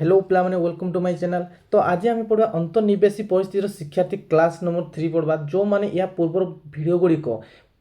Hello पिलाने welcome to my channel. तो आज आम पढ़ा अंतर्निवेशी परिस्थितिर शिक्षार्थी क्लास नंबर 3 पढ़ा जो मैंने या पूर्व भिडियो गुड़िक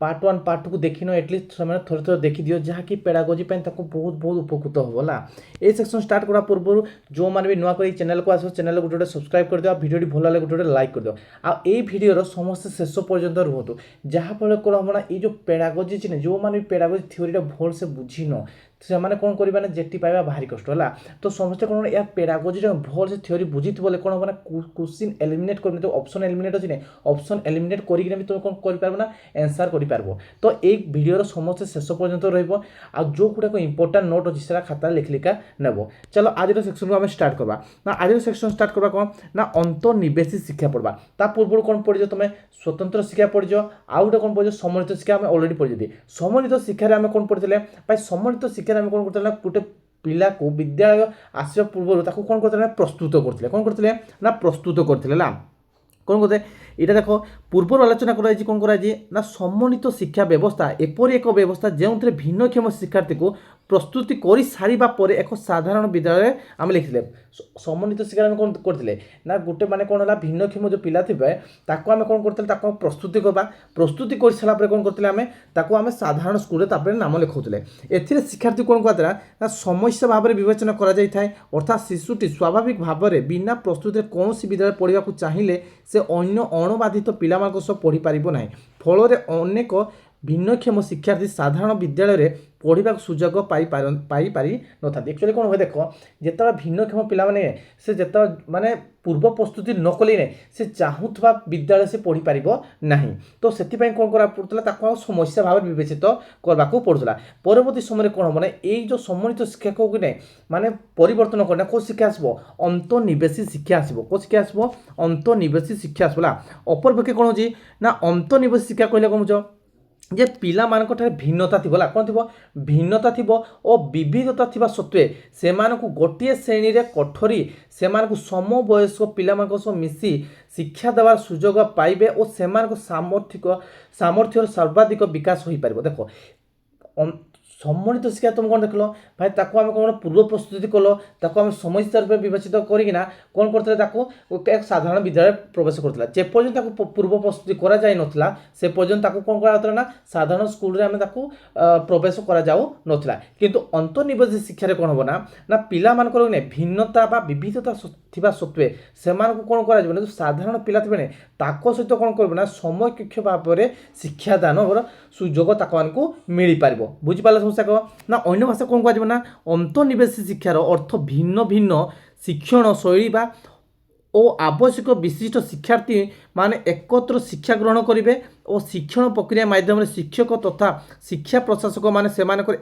पार्ट 1 पार्ट 2 को देखी न एटलिस्ट से थोड़े थोड़े देखी दियो जहाँकि पेडागोजी बहुत बहुत उपकृत होगा। ये सेक्शन स्टार्ट करा पूर्व जो मैंने भी नुआ कर चैनल को आस चैनल गोटे सब्सक्राइब कर दियो वीडियो भल लगे गोटे लाइक कर दियो आई भिडर समस्त शेष पर्यंत रुहतु जहाँफल कौन हम ना ये जो पेडागोजी अच्छे जो मैंने पेडागोजी थ्योरीटा भल से बुझीन से कौन करें जेटी पाइबा भारी कष्ट है। तो समस्ते कौन या पेडागोजी भल से थ्योरी बुझी बोले कौन हम ना क्वेश्चन एलिमिनेट कर तो ऑप्शन एलिमिनेट अच्छी ऑप्शन एलिमिनेट करके भी तुम कौन कर ना आंसर कर पारबो। तो एक वीडियो समस्त शेष पर्यंत रहिबो आ जो गुड़ाक इंपोर्टाट नोट अच्छी से खाता लिख लिखा नेब। चलो आज सेक्शन को आम स्टार्ट करवा ना आज सेक्शन स्टार्ट करवा कौन ना अंतर्निवेशी शिक्षा पढ़वा ता पूर्व कौन पढ़ तुम स्वतंत्र शिक्षा पढ़ आउ गोटे कौन पढ़ सम्मिलित शिक्षा आम अलरेडी पढ़ी सम्मिलित शिक्षार आम कौन पढ़ते भाई सम्मिलित शिक्षा आम कौन करते गोटे पिला को विद्यालय आसवा पूर्व कौन करते प्रस्तुत करते कौन करते ना प्रस्तुत करते कौन करते यहाँ देख पूर्व आलोचना कराई कौन कराई ना सम्मिलित शिक्षा व्यवस्था एपरी एक व्यवस्था जो भिन्नक्षम शिक्षार्थी को प्रस्तुति कर सारा पर एक साधारण विद्यालय आम लिखिले सम्मिलित शिक्षा आम कौन करते ना गोटे मैंने कौन है भिन्नक्षम जो पिला थे आम कौन करते प्रस्तुति करवा प्रस्तुति कर सारापर कौन करते आम साधारण स्कूल नाम लिखाऊे ए शिक्षार्थी कौन कहते ना समस्या भाव में विवेचना अर्थात शिशुटी स्वाभाविक भाव में बिना प्रस्तुति कौन विद्यालय पढ़ा चाहिए से अन्य अणबाधित पिला पढ़ी पार ना फल अनेक भिन्नक्षम शिक्षार्थी साधारण विद्यालय पढ़ा सुजोग पाई न था। एक्चुअली कौन हुए देख जिते भिन्नक्षम पिला से जिते माने पूर्व प्रस्तुति न कले से चाहूबा विद्यालय से पढ़ी पार ना तो से कौन करा पड़ता समस्या भाव विवेचित करने को पड़ूला। परवर्ती समय कौन हम ये जो सम्मिलित शिक्षा को माने परिवर्तन करना कौ शिक्षा आसो अंतर्निवेशी शिक्षा आसो कौ शिक्षा आसो अंतर्निवेशी शिक्षा आसला। अपरपक्षे कौन हो ना अंतर्निवेशी शिक्षा कहले कौन बुझ जे पिला मानक ठारे भिन्नता थी कौन थी भिन्नता थी और विविधता थी सत्वे से गोटे श्रेणी रे कठोरी से समवयस्क पिला मिसी शिक्षा देवार सुजोग पाइबे और से सामर्थ्य सर्वाधिक विकास हो पार। देख सम्मिलित शिक्षा तुम कौन देख भाई ताको आम कौन पूर्व प्रस्तुति कल आम समस्या रूप विवेचित करना कौन करते एक साधारण विद्यालय प्रवेश करता जेपर्यंत पूर्व प्रस्तुति करा जाय नथिला से पर्यंत कौन करा ना साधारण स्कूल रे आम प्रवेश करा जाऊ नथिला। किंतु अंतर्निवेशी शिक्षा रे कौन हम ना पिला मानकर भिन्नता बा विविधता थिबा सत्वे से कौन करा साधारण पिला थे सहित कौन कर समकक्ष भाव में शिक्षादान सुजोग ताको मिल पार बुझीपार समस्या कह ना अन्य भाषा कौन कह ना अंतर्निवेशी शिक्षार अर्थ भिन्न भिन्न शिक्षण शैली बा ओ आवश्यक विशिष्ट शिक्षार्थी माने एकत्र शिक्षा ग्रहण करेंगे और शिक्षण प्रक्रिया माध्यम शिक्षक तथा शिक्षा प्रशासक माने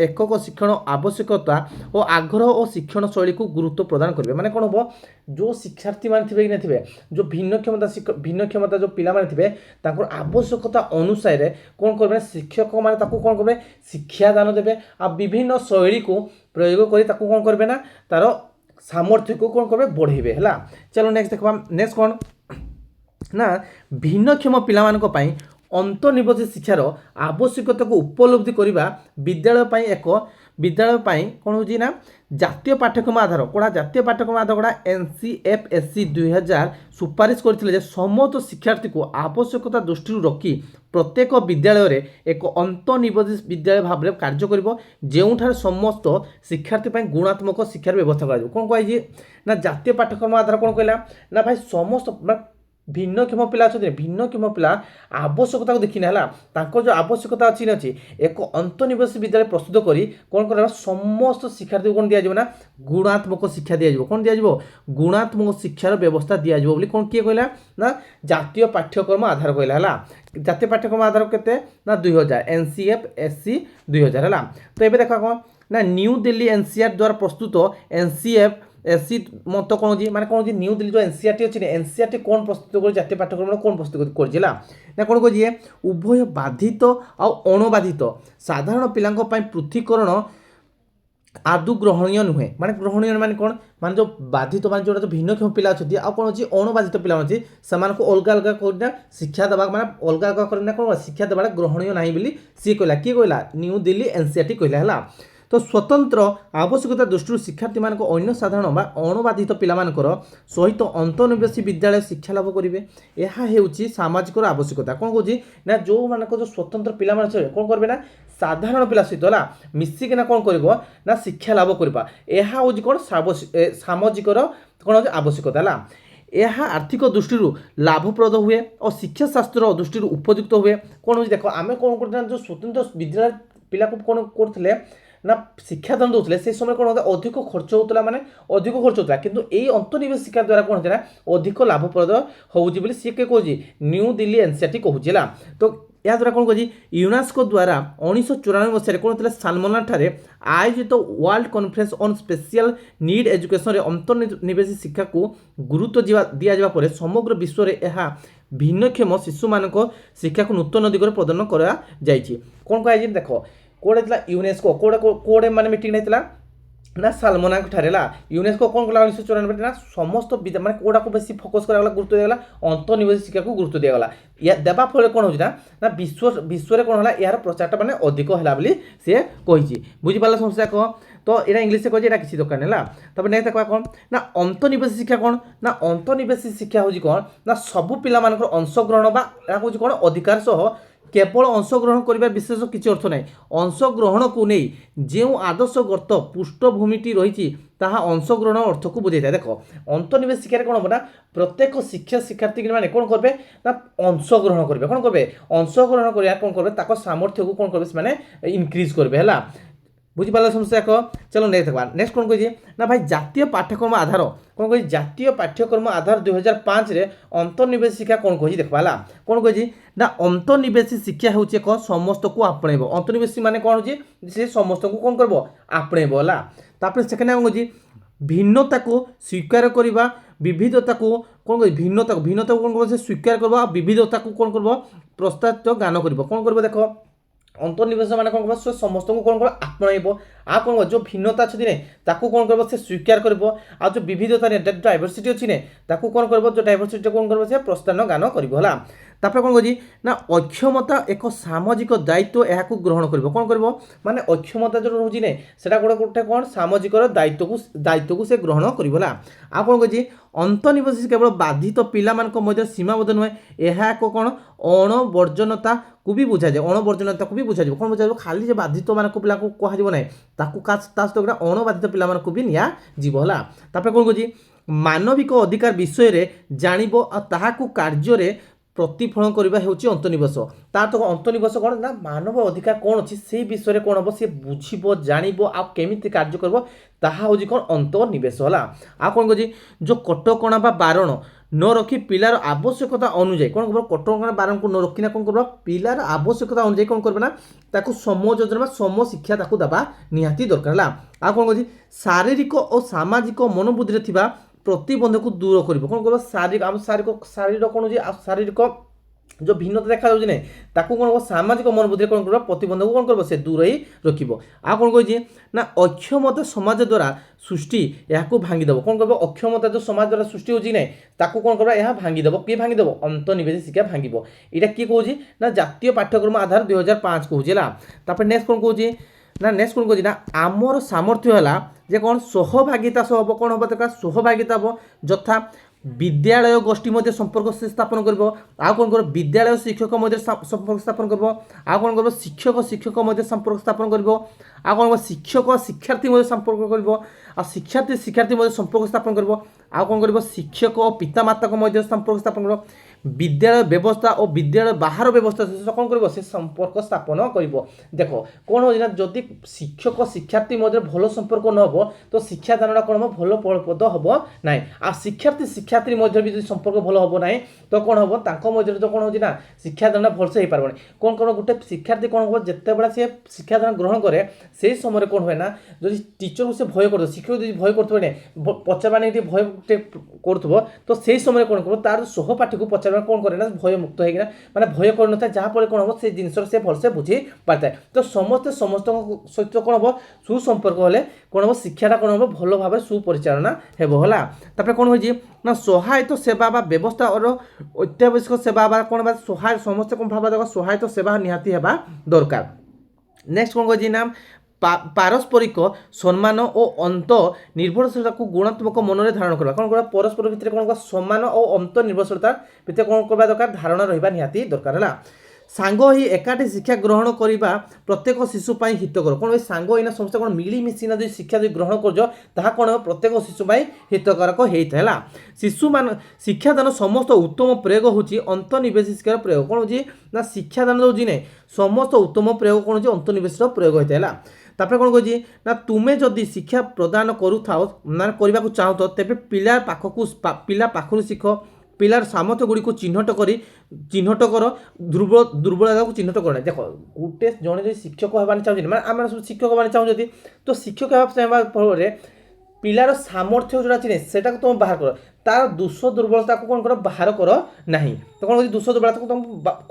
एकक शिक्षण आवश्यकता और आग्रह और शिक्षण शैली को गुरुत्व प्रदान करेंगे। माने कौन हम जो शिक्षार्थी मान थे कि थे जो भिन्न क्षमता जो पिला माने थे आवश्यकता अनुसार कौन करेंगे शिक्षक माने कौन करेंगे शिक्षादान देवे आ विभिन्न शैली को प्रयोग कर कौन करेंगे ना तार सामर्थ्य को कौन करेंगे बढ़ेबे है। चलो नेक्स्ट देखा नेक्स्ट कौन ना भिन्नक्षम पिला अंतर्निवेशी शिक्षार आवश्यकता को उपलब्धि करने विद्यालय कौन हो ना जातीय पाठ्यक्रम आधार कड़ा जातीय पाठ्यक्रम आधार कड़ा NCFSC 2000 सुपारिश करथिले समस्त शिक्षार्थी को आवश्यकता दृष्टि रखी प्रत्येक विद्यालय एक अंतर्निवेशी विद्यालय भाव में कार्य करिवो जेउठार समस्त शिक्षार्थी गुणात्मक शिक्षार व्यवस्था करा कौन कहि ना जातीय पाठ्यक्रम आधार कौन कहला ना भाई समस्त भिन्नक्षम पिला अच्छे भिन्नक्षम पिला आवश्यकता को देखिना है जो आवश्यकता अच्छी अच्छी एक अंतर्निवेशी विद्यालय प्रस्तुत करी कौन कर समस्त शिक्षार्थी कौन दिया ना गुणात्मक शिक्षा दिया कौन दिया गुणात्मक शिक्षार व्यवस्था दिया बोली कौन किए कहला ना जातीय पाठ्यक्रम आधार कहला है जातीय पाठ्यक्रम आधार केते ना 2000 NCFSC 2000 है। तो ये देखा कौन ना न्यू दिल्ली NCR द्वारा प्रस्तुत NCFSC मत कौन हो माने कौन न्यू दिल्ली जो NCRT अच्छी NCRT कौन प्रस्तुत कर जातीय पाठ्यक्रम कौन प्रस्तुत कर कौन कहे उभय बाधित आ अणबाधित साधारण पिला पृथकीकरण आदु ग्रहणीय नुहे माने ग्रहणीय माने कौन माने जो बाधित माने जो भिन्नक्षम पिला अच्छी आ कौन अच्छी अणबाधित पिला अच्छी से अलग अलग करना शिक्षा देवा माने अलग अलग करना कौन शिक्षा देवा ग्रहणीय ना बोली सी कहला किए कहला न्यू दिल्ली NCRT कहला है। तो स्वतंत्र आवश्यकता दृष्टि शिक्षार्थी मान अन्य साधारण बा अणुबाधित पिलामानकर सहित अंतर्निवेशी विद्यालय शिक्षा लाभ करेंगे। यह होची सामाजिक आवश्यकता कौन कौन ना जो मान जो स्वतंत्र पिला कौन करेंगे ना साधारण पिला सहित है मिसिकिना कौन कर ना शिक्षा लाभ करवा। यह हूँ कौन सामाजिक कौन आवश्यकता है। यह आर्थिक दृष्टि लाभप्रद हुए और शिक्षा शास्त्र दृष्टि उपयुक्त हुए। कौन हो देख आम कौन कर जो स्वतंत्र विद्यालय पिला को कौन करते ना शिक्षादान दूसरे से समय कौन होता अधिक खर्च होता माने अधिक खर्च होता किंतु यही अंतर्निवेश शिक्षा द्वारा कौन होता है अधिक लाभप्रद होगी सी किए कहे न्यू दिल्ली एनसीईआरटी कहूँ। तो या द्वारा कौन कह यूनेस्को द्वारा 1994 मसीह कौन होता सालमना ठारे आयोजित world conference on special need education रे अंतर्निवेशी शिक्षा को गुरुत्व दि जावा पर समग्र विश्व में यह भिन्नक्षम शिशु मान शिक्षा को नूतन दिगरे प्रदान करा जायछि। कौन कह देख कोड़े यूनेस्को कोड़े कोड़े माने मीटिंग नहीं ना सालमना ठारे यूनेस्को कौन कला 1994 ना समस्त माने कोड़ा को बेसी फोकस करागला गुरुत्व दिगला अंतर्निवेश शिक्षा को गुरुत्व दिगला या देबा फल कौन हो ना विश्व रे कौन है यार प्रचारटा माने अधिक है बोली सी कही बुझी पाला समस्या कह। तो यहाँ इंग्लीश से कहे किसी दरकार है तब नहीं कह कौन ना अंतर्निवेश शिक्षा कौन ना अंतर्निवेश शिक्षा हूँ कौन ना सबू पिला मानकर अंशग्रहण बा हूँ कौन अधिकार सह केवल अंशग्रहण कर विशेष किसी अर्थ ना अंशग्रहण को नहीं जो आदर्श गर्त पृष्ठभूमिटी रही अंशग्रहण अर्थ को बुझे था। देख अंतर्निवेश शिक्षा कौन हम ना प्रत्येक शिक्षार्थी मैंने कौन करेंगे ना अंशग्रहण करेंगे कौन करेंगे अंशग्रहण कर कौन करेंगे सामर्थ्य को कौन करेंगे मैंने इनक्रिज करेंगे है बुझीपाल समस्या कह। चलो नेक्स्ट कौन कही ना भाई जातीय पाठ्यक्रम आधार कौन कही जातीय पाठ्यक्रम आधार 2005 रे अंतर्निवेश शिक्षा कौन कही देखा कौन कही ना अंतर्निवेशी शिक्षा हूँ एक समस्त को आपणेब अंतर्निवेशी माने कौन हो सी समस्त को कौन कर आपणेब है। सेकेंड कौन कही भिन्नता को स्वीकार करवा विविधता को कौन कह भिन्नता को कौन कर स्वीकार करवा विविधता को कौन कर प्रस्तावित ज्ञान कर कौन कर देख अंतर्निवेश माने कौन कर समस्त को कौन कर आपणेब आ कौन जो भिन्नता अच्छी ने ताकू कौन कर स्वीकार कर जो विविधता ने डायवर्सिटी अच्छी ने ताकू कौन कर जो डायवर्सिटी कौन कर प्रस्ताव ज्ञान कर तापर कौन कही ना अक्षमता एक सामाजिक दायित्व यह ग्रहण कर कौन कर माने अक्षमता जो रोचे ने सेटा गोटे गोटे कौन सामाजिक दायित्व को से ग्रहण कर आ कौन कही अंतर्निवेश केवल बाधित पिला मध्य सीमाबद्ध नुहे यह एक कौन अणवर्जनता को भी बुझा जाए अणवर्जनता को भी बुझा जाए कौन बुझा खाली जो बाधित मान पिला को कह ना ताकू अणबाधित पिला को भी निया जीव है। तापर कौन कही मानविक अधिकार विषय में जानिबो आ ताहाकू कार्य प्रतिफलन करवा होची अंतर्निवेश तार तो अंतर्निवेश कौन ना मानव अधिकार कौन अच्छी से विषय में कौन हम सी बुझब जानव आ केमिति कार्य कर ताहा होची कौन अंतर्निवेश है। आ कौन कही जो कटकणा बा बारण न रखी पिलार आवश्यकता अनुଯାयी कौन कर कटकणा बारण को न रखी ना कौन कर पिलार आवश्यकता अनुଯାयी कौन कर ना ताकू समयोजन सम शिक्षा ताकू दबा निहाती दरकार है। आ कौन कही शारीरिक और सामाजिक मनोबुद्धि थिबा प्रतिबंधक को दूर कर कौन कर शारीरिक शारीर कौन हो शारीरिक जो भिन्नता देखा जाए ताकू कौन कर सामाजिक मनोबुद्धि कौन कर प्रतिबंधक को कौन कर से दूर ही रखिब। आ कौन कही ना अक्षमता समाज द्वारा सृष्टि यह भांगीदेव कौन कर अक्षमता जो समाज द्वारा सृष्टि होची ना ताकू कौन कर यह भांगीदेव किए भांगीदेव अंतर्निवेश शिक्षा भांगीब यहाँ किए कहे ना जातीय पाठ्यक्रम आधार 2005 कहूँ। नेक्स्ट कौन कहे ना नेक्स्ट कौन कहे ना आमर सामर्थ्य है जे कौन सहभागिता सह हम कौन हम दरकार सहभागिता हम यथा विद्यालय गोष्ठी मध्य संपर्क से स्थापन कर कौन कर विद्यालय शिक्षक मध्य संपर्क स्थापन कर कौन कर शिक्षक मध्य संपर्क स्थापन कर कौन शिक्षक शिक्षार्थी मध्य संपर्क कर शिक्षार्थी शिक्षार्थी मध्य संपर्क स्थापन कर कौन कर शिक्षक और पितामाता मध्य संपर्क स्थापन कर विद्यालय व्यवस्था और विद्यालय बाहर व्यवस्था कौन कर संपर्क स्थापन कर। देख कौन हो जदि शिक्षक शिक्षार्थी मध्य भल संपर्क न हो तो शिक्षादान कौन हम भल फलप्रद हम ना आ शिक्षार्थी शिक्षार्थी मध्य भी संपर्क भल हम ना तो कौन हम मध्य जो कौन हो शिक्षादान भलसे हो पार कौन कौन गोटे शिक्षार्थी कौन हम जिते बड़ा सी शिक्षादान ग्रहण करे से समय कौन हुए ना जो टीचर को से भय कर शिक्षक जो भय कर पचारे भय कर तो से समय कौन कर तार सहपाठी को पचार कौन करे ना भय मुक्त होना माने भय कर न जहाँफल कौन हम से जिन से भलसे बुझी पाता है तो समस्ते समस्त सहित कौन हम सुसंपर्क हेले कौन हम शिक्षाटा कौन हम भल भाव सुपरिचालना है। तापर कौन हो ना सहायता सेवा बा व्यवस्था और अत्यावश्यक सेवा बा कौन बा सहाय समस्त कौन भाव सहायता सेवा निहाती है दरकार। नेक्स्ट कौन कही ना पारस्परिक सम्मान और अंत निर्भरशीलता को गुणात्मक मनरे धारण करवा कौन करवा परस्पर भितर कौन सम्मान और अंत निर्भरशीलता भितर कौन करवा दरकार धारणा रहिबा निहाती दरकार है सांग ही एकाठी शिक्षा ग्रहण करवा प्रत्येक शिशुपाई हितकर कौन भाई सांग एना समस्त कौन मिलमिशिना जो शिक्षा जो ग्रहण कर कौन प्रत्येक शिशुपाई हितकारक होता है शिशु मान शिक्षादान समस्त उत्तम प्रयोग होची अंतर्निवेशी शिक्षार प्रयोग कौन होची ना शिक्षादान जो ना समस्त उत्तम प्रयोग कौन होची अंतर्निवेशी प्रयोग होता है तापर कौन कही ना तुम्हें जदि शिक्षा प्रदान करूथाओ ना करने को चाहो तेज पिला पाखु शिख पिलार सामर्थ्य गुड़ी को चिन्हट कर दुर्बलता को चिन्हट करना देख गोटे जड़े जो शिक्षक होगा चाहते मैं आम सब शिक्षक होगा चाहते तो शिक्षक होगा फल पिलार सामर्थ्य जोड़ा चिन्हे से तुम बाहर कर तार दोष दुर्बलता को कौन कर बाहर कर ना तो कौन दोष दुर्बलता को तुम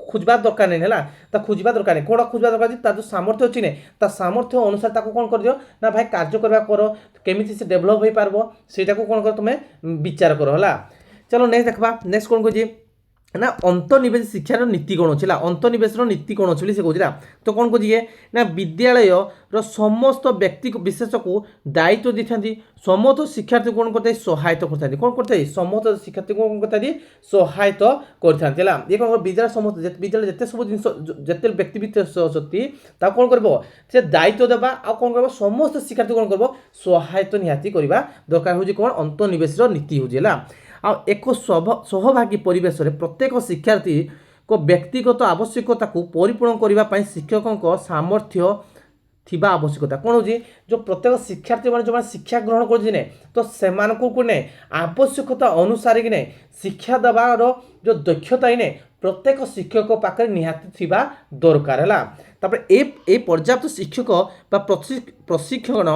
खोजवा दरकार नहीं है खोजवा दरकार नहीं कौन खोजवा दरकार तार जो सामर्थ्य चिन्हे ता सामर्थ्य अनुसार कौन कर दियो ना भाई कार्य करवा कर केमी से डेभलप हो पार से कौन कर तुम्हें विचार कर है चलो नेक्स्ट देखा नेक्स्ट कौन कह ना अंतर्निवेश शिक्षार नीति कौन अच्छे अंतर्निवेश नीति कौन अच्छे से कहूँ तो कौन कहे ना विद्यालय समस्त व्यक्ति विशेष को दायित्व दी था समस्त शिक्षार्थी कौन करते सहायता करते कौन करते समस्त शिक्षार्थी को कौन करते सहायता करते ये कौन विद्यालय समस्त विद्यालय जिते सब जिन जिते व्यक्ति विशेष अच्छी कौन कर से दायित्व देवा आ कौन कर समस्त शिक्षार्थी कौन कर सहायता निहाती करवा दरकार हूँ कौन अंतर्निवेश नीति हूँ आ एक सहभागी परिवेश रे प्रत्येक शिक्षार्थी को व्यक्तिगत आवश्यकता को परिपूर्ण करने शिक्षकों सामर्थ्य थिबा आवश्यकता कौन हो जो प्रत्येक शिक्षार्थी मान जो शिक्षा ग्रहण कर तो से आवश्यकता अनुसार कि शिक्षा देवार जो दक्षता ही प्रत्येक शिक्षक पाखे निहाती थिबा दरकार है पर्याप्त शिक्षक प्रशिक्षण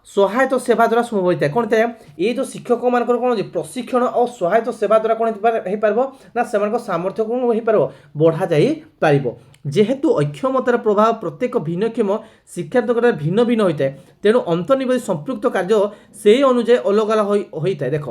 सहायता सेवा द्वारा संभव होता है कौन है ये जो शिक्षक मान कौन प्रशिक्षण और सहायता सेवा द्वारा कौन हो पार ना से सामर्थ्य कौन हो पार बढ़ा जापर जेहेतु अक्षमतार प्रभाव प्रत्येक भिन्नक्षम शिक्षार्थी भिन्न भिन्न होता है तेणु अंतर्निवेश संपृक्त कार्य से अनुजाई अलग अलग होता है देख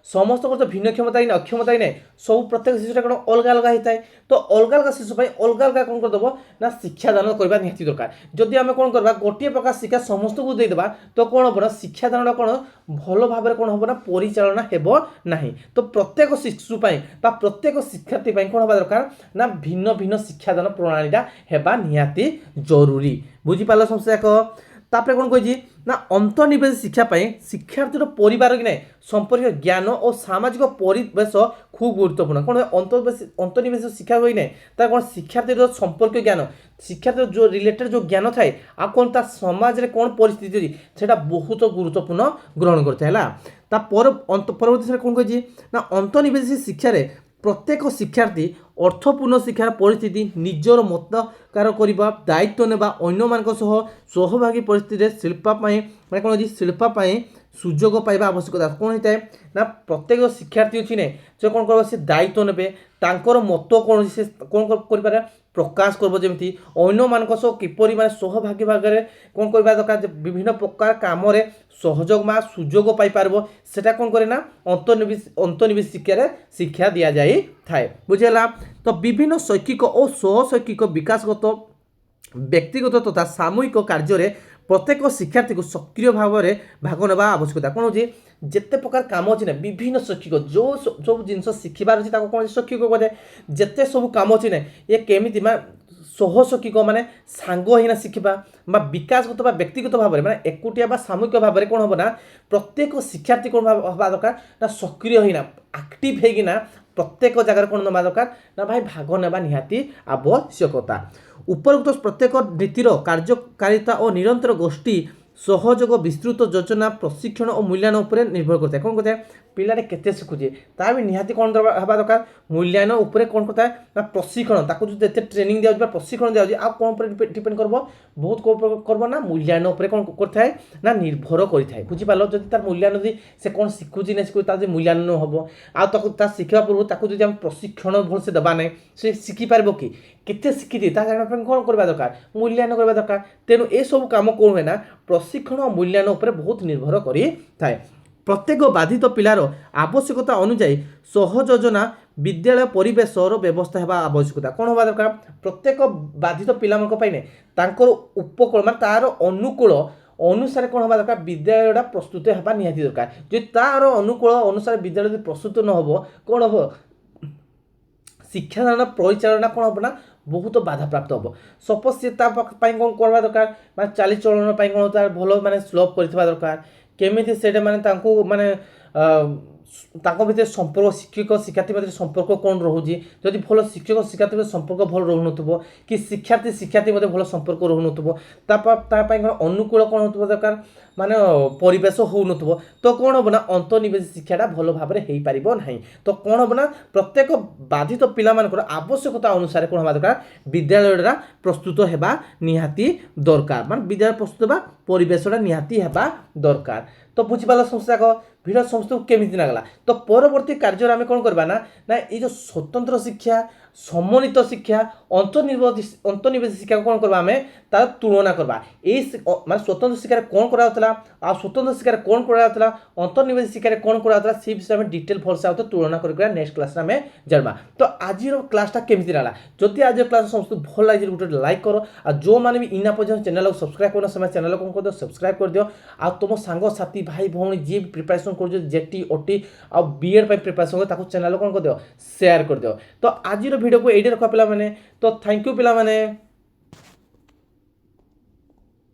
समस्त तो भिन्न क्षमता ही अक्षमता ही ना सब प्रत्येक शिशुटा कौन अलग अलग होता है तो अलग अलग शिशु अलग अलग कौन करदेव ना शिक्षादान करवा निहाती दरकार जदि आम कौन करवा गोटे प्रकार शिक्षा समस्त को देदेबा तो कौन हम ना शिक्षादान कौन भल भाव कौन हम ना परिचालना हेब ना तो प्रत्येक शिशुपाई प्रत्येक शिक्षार्थी कौन हवा दरकार ना भिन्न भिन्न शिक्षादान प्रणालीटा हेबा निहाती जरूरी बुझीपार समस्या एक तापर कौन कही ना अंतर्निवेश शिक्षा शिक्षार्थी परिवार कि ना संपर्क ज्ञान और सामाजिक परिवेश खूब गुरुत्वपूर्ण कौन अंतर्निवेश शिक्षा हुई ना तार कौन शिक्षार्थी संपर्क ज्ञान शिक्षार्थी जो रिलेटेड जो ज्ञान थाए आ कौन ता समाज रे कौन परिस्थिति से बहुत गुरुत्वपूर्ण ग्रहण करता है परवर्ती कौन कही ना अंतर्निवेश शिक्षा प्रत्येक शिक्षार्थी अर्थपूर्ण शिक्षार परिस्थिति निजर मतकार करने दायित्व नेबा अन्य मान सहभागी परिस्थिति शिल्पाई मैं कौन शिल्पाई सुजोग पाइबा आवश्यकता कौन होता है ना प्रत्येक शिक्षार्थी अच्छी ने से कौन कर से दायित्व ने मत कौन से कौन कर प्रकाश कर जमी अन्य मान किपर मैं सहभागी भाग में कौन करवा दरकार विभिन्न प्रकार कम सहयोग मा सुजोग पाइपर से कौन करे ना अंतर्निवेश शिक्षा दि जाए थाए बुझेगा तो विभिन्न शैक्षिक और सहशैक्षिक विकासगत व्यक्तिगत तथा सामूहिक कार्य प्रत्येक शिक्षार्थी को सक्रिय भाव में भाग ना आवश्यकता कौन हो जिते प्रकार कम अच्छी ना विभिन्न शैक्षिक जो सब जिन शिखबार अच्छी कौन शैक्षिक कहे जिते सब कम अच्छी ना ये केमी सहशैक्षिक माने सांग ही शिखा विकासगत व्यक्तिगत भाव में माने एकुटिया सामूहिक भाव में कौन हम ना प्रत्येक शिक्षार्थी कौन हवा दरकार ना सक्रिय होना एक्टिव होना प्रत्येक जगह कौन ना दरकार ना भाई भाग नेबा निहाती आवश्यकता उपरोक्त प्रत्येक नीतिर कार्यकारिता और निरंतर गोष्ठी सहयोग विस्तृत योजना प्रशिक्षण और मूल्यांकन उपर निर्भर करता है कौन कहता है पिलाने केते शिखुचे ता भी निहाती कौन हवा दरकार मूल्यांकन उपर कौन करता है ना प्रशिक्षण ताको जो ट्रेनिंग दिया प्रशिक्षण दिया आ कौन पर डिपेंड करबो बहुत कौन करबो ना मूल्यांकन उपर कौन करता है ना निर्भर करिथाय बुझी पालो जदि तार मूल्यांकन जदि से कौन शिखुची ना शिखु ता मूल्यांकन हबो आ ताको ता शिखा पूर्व ताको जदि हम प्रशिक्षण भल से दबा नै से शिखि पारबो कि केते शिखि ता जाना कौन करबा दरकार मूल्यांकन करबा दरकार तेनु ए सब काम कौन है ना प्रशिक्षण और मूल्यांकन उपर बहुत निर्भर करि थाए ପ୍ରତ୍ୟେକ ବାଧିତ ପିଲାର ଆବଶ୍ୟକତା ଅନୁଯାୟୀ ସହଯୋଜନା ବିଦ୍ୟାଳୟ ପରିବେଶର ବ୍ୟବସ୍ଥା ହେବା ଆବଶ୍ୟକତା କ'ଣ ହେବା ଦରକାର ପ୍ରତ୍ୟେକ ବାଧିତ ପିଲାମାନଙ୍କ ପାଇଁ ତାଙ୍କର ଉପକୂଳ ମାନେ ତାର ଅନୁକୂଳ ଅନୁସାରେ କ'ଣ ହେବା ଦରକାର ବିଦ୍ୟାଳୟଟା ପ୍ରସ୍ତୁତ ହେବା ନିହାତି ଦରକାର ଯଦି ତାର ଅନୁକୂଳ ଅନୁସାରେ ବିଦ୍ୟାଳୟ ଯଦି ପ୍ରସ୍ତୁତ ନ ହେବ କ'ଣ ହେବ ଶିକ୍ଷାଦାନ ପରିଚାଳନା କ'ଣ ହେବ ନା ବହୁତ ବାଧାପ୍ରାପ୍ତ ହେବ ସପୋଜ ସେ ତା ପାଇଁ କ'ଣ କରିବା ଦରକାର ମାନେ ଚାଲିଚଳନ ପାଇଁ କ'ଣ ତାର ଭଲ ମାନେ ସ୍ଲୋପ୍ କରିଥିବା ଦରକାର କେମିତି ସେଇଟା ମାନେ ତାଙ୍କୁ ମାନେ ତାଙ୍କ ଭିତରେ ସମ୍ପର୍କ ଶିକ୍ଷକ ଶିକ୍ଷାର୍ଥୀ ମଧ୍ୟରେ ସମ୍ପର୍କ କ'ଣ ରହୁଛି ଯଦି ଭଲ ଶିକ୍ଷକ ଶିକ୍ଷାର୍ଥୀ ମଧ୍ୟରେ ସମ୍ପର୍କ ଭଲ ରହୁନଥିବ କି ଶିକ୍ଷାର୍ଥୀ ଶିକ୍ଷାର୍ଥୀ ମଧ୍ୟରେ ଭଲ ସମ୍ପର୍କ ରହୁନଥିବ ତା ପାଇଁ କ'ଣ ଅନୁକୂଳ କ'ଣ ହେଉଥିବା ଦରକାର ମାନେ ପରିବେଶ ହେଉନଥିବ ତ କ'ଣ ହେବ ନା ଅନ୍ତର୍ନିବେଶୀ ଶିକ୍ଷାଟା ଭଲ ଭାବରେ ହେଇପାରିବ ନାହିଁ ତ କ'ଣ ହେବ ନା ପ୍ରତ୍ୟେକ ବାଧିତ ପିଲାମାନଙ୍କର ଆବଶ୍ୟକତା ଅନୁସାରେ କ'ଣ ହେବା ଦରକାର ବିଦ୍ୟାଳୟଟା ପ୍ରସ୍ତୁତ ହେବା ନିହାତି ଦରକାର ମାନେ ବିଦ୍ୟାଳୟ ପ୍ରସ୍ତୁତ ହେବା ପରିବେଶଟା ନିହାତି ହେବା ଦରକାର ତ ବୁଝିପାରିଲ ସମସ୍ତଯାକ ଭିଡ଼ିଓ ସମସ୍ତଙ୍କୁ କେମିତି ଲାଗିଲା ତ ପରବର୍ତ୍ତୀ କାର୍ଯ୍ୟରେ ଆମେ କ'ଣ କରିବା ନା ଏଇ ଯେଉଁ ସ୍ୱତନ୍ତ୍ର ଶିକ୍ଷା ସମନ୍ୱିତ ଶିକ୍ଷା ଅନ୍ତର୍ନିବେଶୀ ଶିକ୍ଷା କ'ଣ କରିବା ଆମେ ତାର ତୁଳନା କରିବା ଏଇ ମାନେ ସ୍ୱତନ୍ତ୍ର ଶିକ୍ଷାରେ କ'ଣ କରାଯାଉଥିଲା ଆଉ ସ୍ୱତନ୍ତ୍ର ଶିକ୍ଷାରେ କ'ଣ କରାଯାଉଥିଲା ଅନ୍ତର୍ନିବେଶୀ ଶିକ୍ଷାରେ କ'ଣ କରାଯାଉଥିଲା ସେ ବିଷୟରେ ଆମେ ଡିଟେଲ୍ ଭଲସେ ଆଉ ତୁଳନା କରିକି ନେକ୍ସଟ କ୍ଲାସ୍ରେ ଆମେ ଜାଣିବା ତ ଆଜିର କ୍ଲାସ୍ଟା କେମିତି ଲାଗିଲା ଯଦି ଆଜିର କ୍ଲାସ୍ ସମସ୍ତଙ୍କୁ ଭଲ ଲାଗିଛି ଗୋଟେ ଲାଇକ୍ କର ଆଉ ଯେଉଁମାନେ ବି ଇନା ପର୍ଯ୍ୟନ୍ତ ଚ୍ୟାନେଲକୁ ସବସ୍କ୍ରାଇବ୍ କରୁନ ସେମାନେ ଚ୍ୟାନେଲକୁ କ'ଣ କରିଦିଅ ସବସ୍କ୍ରାଇବ୍ କରିଦିଅ ଆଉ ତୁମ ସାଙ୍ଗସାଥି ଭାଇ ଭଉଣୀ ଯିଏ ବି ପ୍ରିପାରେସନ୍ କରୁଛ ଜେଟି ଓଟି ଆଉ ବିଏଡ୍ ପାଇଁ ପ୍ରିପାରେସନ୍ କରି ତାକୁ ଚ୍ୟାନେଲ କ'ଣ କରିଦିଅ ସେୟାର କରିଦିଅ ତ ଆଜିର ଭିଡ଼ିଓକୁ ଏଇଠି ରଖ ପିଲାମାନେ ତ ଥ୍ୟାଙ୍କ ୟୁ ପିଲାମାନେ।